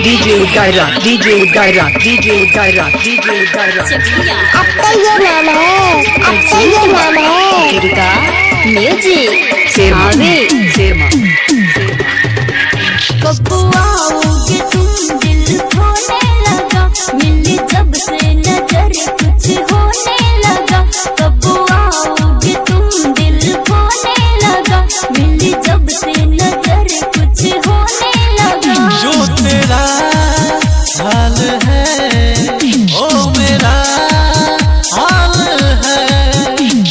DJ Gaira, DJ Gaira, DJ Gaira, DJ Gaira. अब तो ये नाम है, अब तो ये नाम है। दुर्गा म्यूजिक Serma, आवे Serma. कब आओगे तुम दिल खोने लगा, मिली जब से नजर कुछ होने लगा। कब आओगे तुम दिल खोने लगा, मिली जब से नजर कुछ होने लगा। जो तेरा हाल है ओ मेरा हाल है,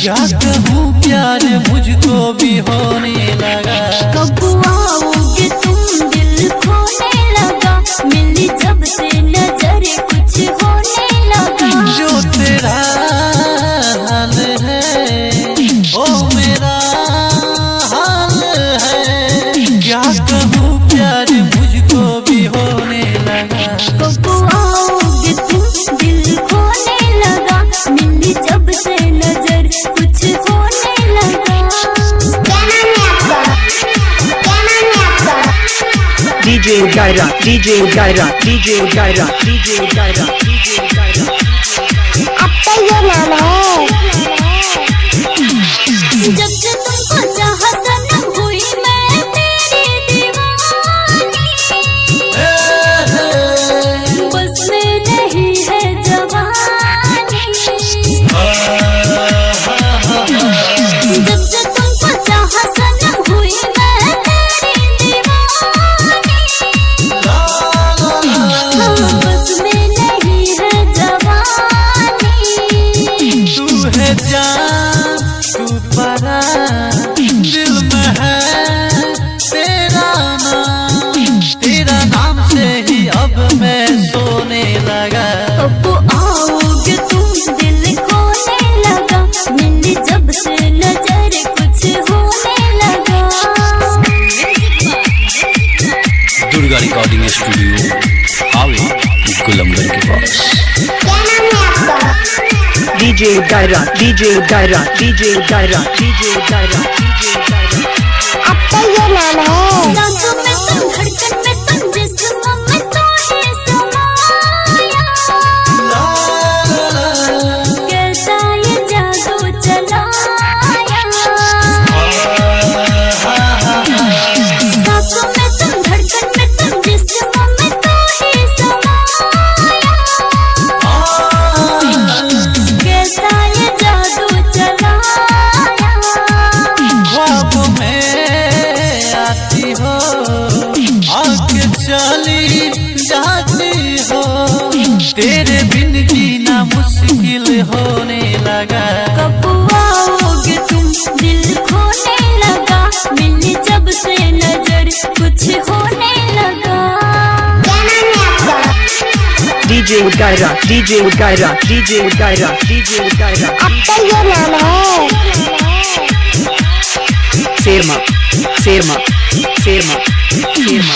क्या कहूँ प्यार मुझको भी होने लगा। कब आओगे तुम दिल खोने लगा, मिली जब से नजर कुछ होने लगा। जो तेरा हाल है ओ मेरा हाल है, क्या कहूँ प्यार मुझको भी होने लगा। कब आओगे तुम दिल खोने लगा, मिली जब से नजर कुछ होने लगा। DJ Gaira, DJ Gaira, DJ Gaira, DJ Gaira, DJ Gaira. अब तो ये नाम है। जब से तुमको चाहा सनम हुई मैं तेरी दीवानी, बस में नहीं है जवानी। जब से तुमको चाहा सनम हुई मैं तेरी दीवानी, बस में नहीं है जवानी। तू है जान तू परा, दिल में है तेरा नाम से ही अब मैं सोने लगा। कब आओगे तुम दिल खोने लगा, मिली जब से नजर कुछ होने लगा। दुर्गा रिकॉर्डिंग स्टूडियो आवे गुलंबर के पास। DJ Gaira, DJ Gaira, DJ Gaira, DJ Gaira, DJ Gaira. अब तो ये नाम है। सांसों में तुम, धड़कन में तुम, जिस्म में तूने समाया। कैसा ये जादू चलाया। सांसों में तुम, धड़कन में तुम, जिस्म में तूने समाया। कैसा ये जादू चलाया। ख्वाब में आती हो, आके चली जाती हो, तेरे बिन जीना मुश्किल होने लगा। कब आओगे तुम दिल खोने लगा, मिली जब से नजर कुछ होने लगा। DJ Gaira, DJ Gaira, DJ Gaira, DJ Gaira. अब तो ये नाम है। Serma, Serma, Serma, Serma.